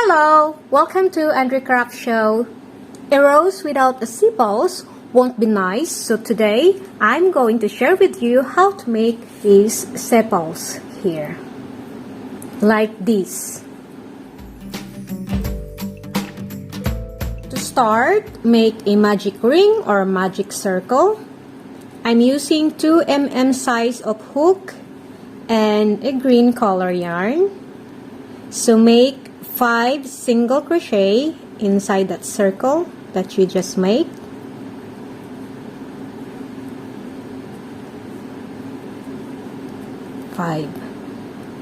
Hello! Welcome to Andre Craft Show. A rose without a sepals won't be nice, so today I'm going to share with you how to make these sepals here. Like this. To start, make a magic ring or magic circle. I'm using 2 mm size of hook and a green color yarn. So make 5 single crochet inside that circle that you just made.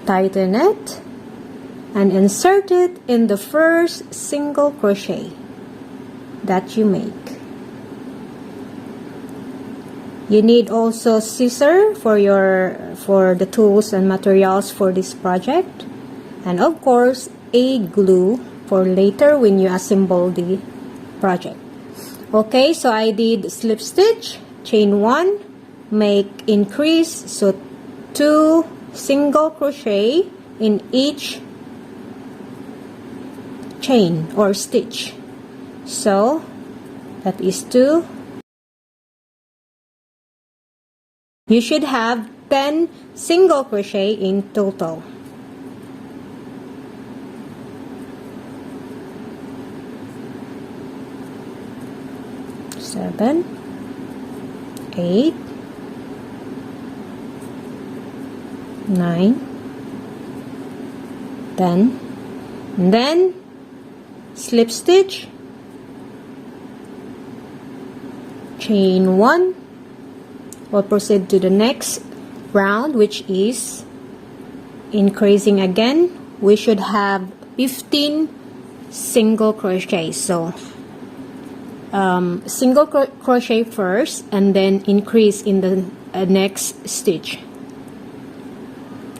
Tighten it and insert it in the first single crochet that you make. You need also scissors for the tools and materials for this project, and of course a glue for later when you assemble the project. Okay, so I did slip stitch, chain 1, make increase, so 2 single crochet in each chain or stitch. So that is 2. You should have 10 single crochet in total. 7, 8, 9, 10, and then slip stitch, chain 1. We'll proceed to the next round, which is increasing again. We should have 15 single crochet. So single crochet first and then increase in the next stitch.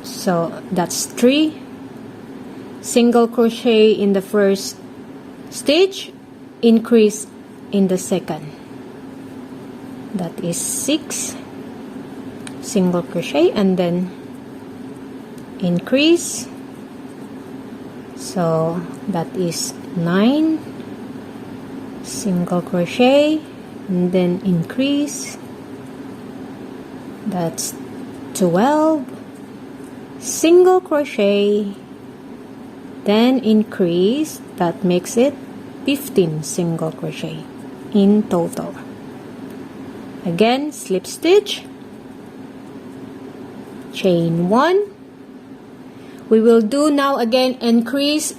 So that's 3 single crochet in the first stitch, increase in the second. That is 6 single crochet and then increase. So that is 9 single crochet and then increase. That's 12 single crochet, then increase. That makes it 15 single crochet in total. Again, slip stitch, chain 1. We will do now again increase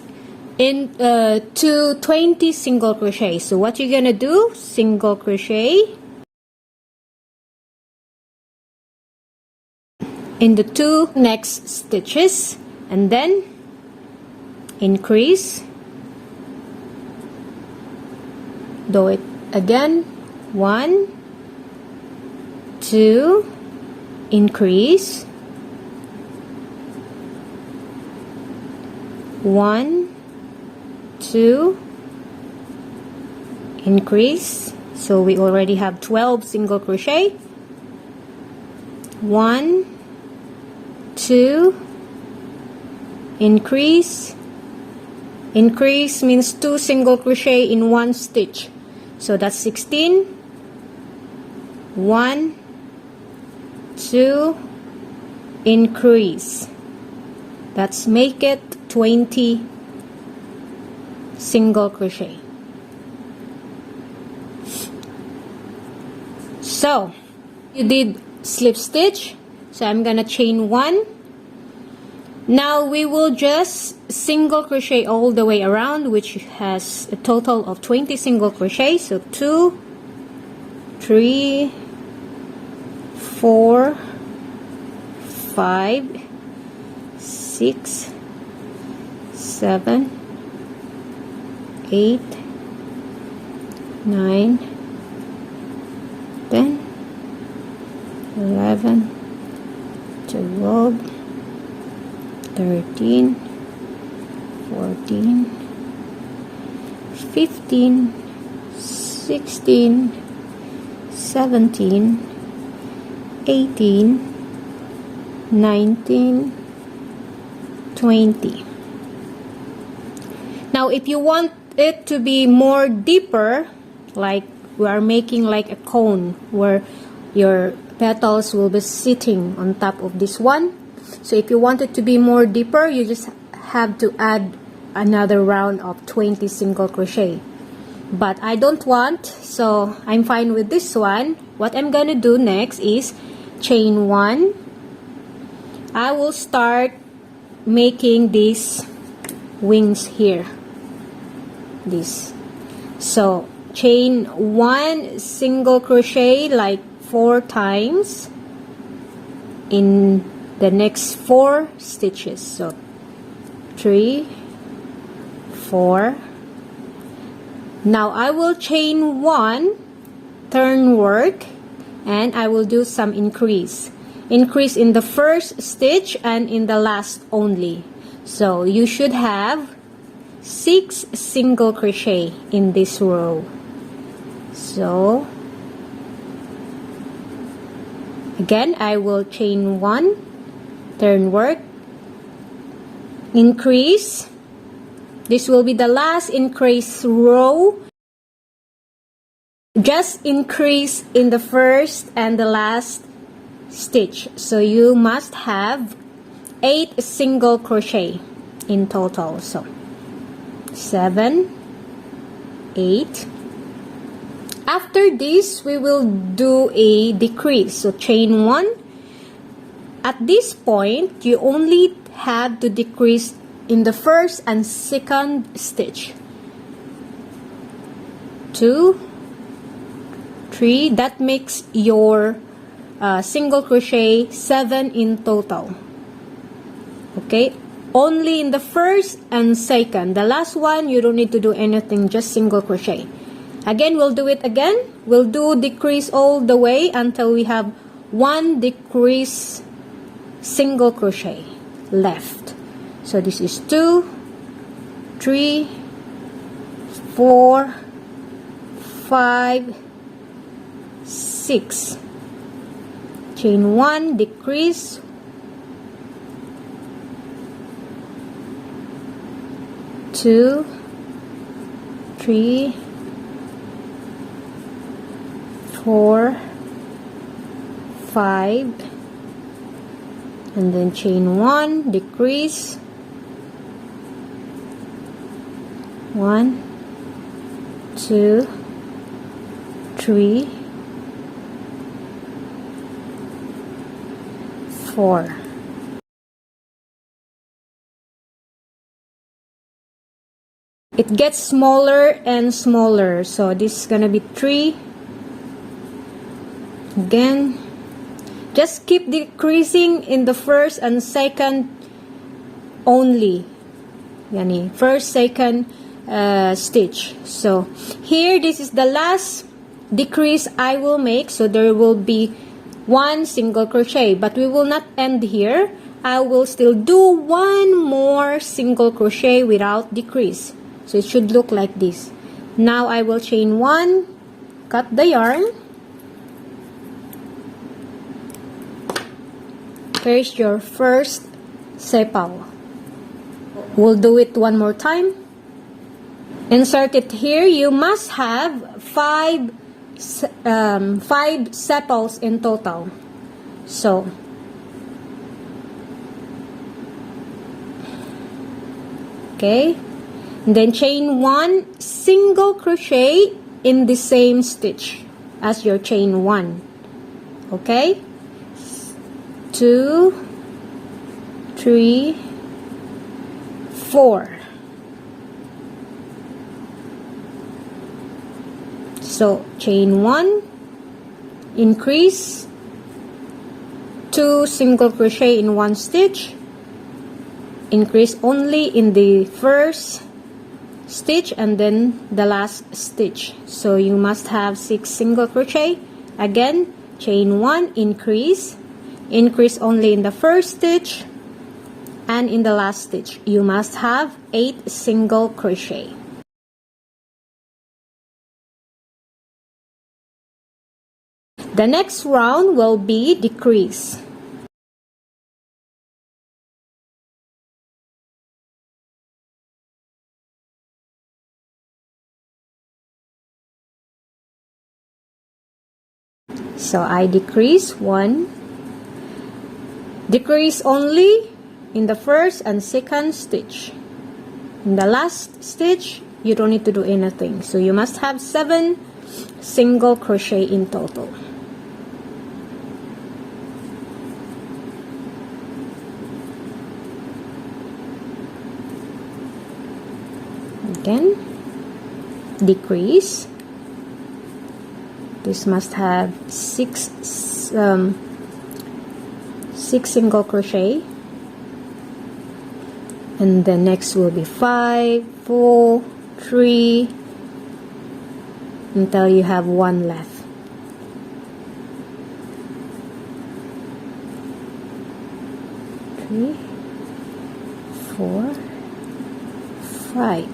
in to 20 single crochet. So what you're gonna do, single crochet in the 2 next stitches and then increase. Do it again. 1, 2, increase. 1, 2, increase. So we already have 12 single crochet. 1, 2, increase. Increase means 2 single crochet in 1 stitch. So that's 16. 1, 2, increase. That's make it 20 single crochet. So you did slip stitch, so I'm gonna chain 1. Now we will just single crochet all the way around, which has a total of 20 single crochet. So 2, 3, 4, 5, 6, 7, 8, 9, 10, 11, 12, 13, 14, 15, 16, 17, 18, 19, 20. Now if you want it to be more deeper, like we are making like a cone where your petals will be sitting on top of this one. So if you want it to be more deeper, you just have to add another round of 20 single crochet. But I don't want, so I'm fine with this one. What I'm gonna do next is chain 1. I will start making these wings here. This. So chain 1 single crochet like 4 times in the next 4 stitches. So 3, 4. Now I will chain 1, turn work, and I will do some increase in the first stitch and in the last only. So you should have 6 single crochet in this row. So again, I will chain 1, turn work, increase. This will be the last increase row. Just increase in the first and the last stitch. So you must have 8 single crochet in total. So 7, 8. After this, we will do a decrease. So chain 1. At this point, you only have to decrease in the first and second stitch. 2, 3. That makes your single crochet 7 in total. Okay, only in the first and second. The last one, you don't need to do anything, just single crochet. Again, we'll do it again. We'll do decrease all the way until we have 1 decrease single crochet left. So this is 2, 3, 4, 5, 6. Chain 1, decrease. 2, 3, 4, 5, and then chain 1, decrease. 1, 2, 3, 4. It gets smaller and smaller. So this is gonna be 3. Again, just keep decreasing in the first and second only. Yani first, second stitch. So here, this is the last decrease I will make. So there will be 1 single crochet, but we will not end here. I will still do 1 more single crochet without decrease. So it should look like this. Now I will chain 1, cut the yarn. Here's your first sepal. We'll do it one more time. Insert it here. You must have 5 sepals in total. So okay, and then chain 1 single crochet in the same stitch as your chain 1. Okay, 2, 3, 4. So chain 1, increase, 2 single crochet in 1 stitch, increase only in the first stitch and then the last stitch. So you must have 6 single crochet. Again, chain 1, increase, increase only in the first stitch and in the last stitch. You must have 8 single crochet. The next round will be decrease. So I decrease 1, decrease only in the first and second stitch. In the last stitch, you don't need to do anything. So you must have 7 single crochet in total. Again, decrease. This must have 6 single crochet, and the next will be 5, 4, 3 until you have 1 left. Three, 4, 5.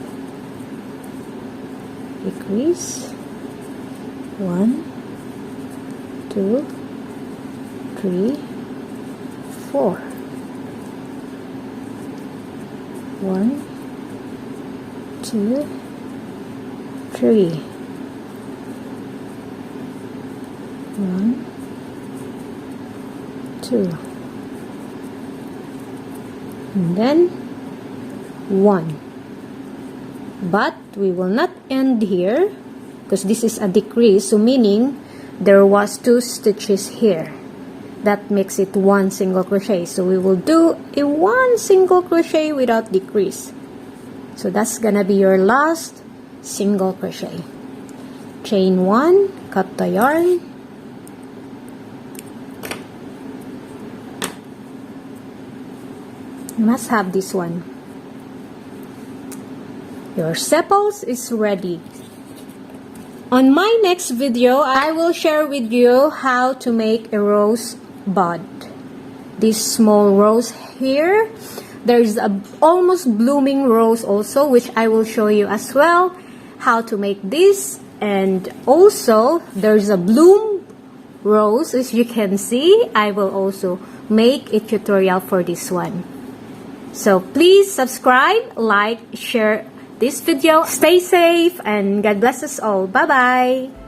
Decrease. 1, 2, 3, 4. 1, 2, 3. 1, 2. And then 1. But we will not end here because this is a decrease, so meaning there was 2 stitches here. That makes it 1 single crochet. So we will do a 1 single crochet without decrease. So that's gonna be your last single crochet. Chain 1, cut the yarn. You must have this one. Your sepals is ready. On my next video, I will share with you how to make a rose bud. This small rose here. There is a almost blooming rose also, which I will show you as well how to make this. And also, there's a bloom rose, as you can see. I will also make a tutorial for this one. So please subscribe, like, share this video. Stay safe and God bless us all. Bye-bye.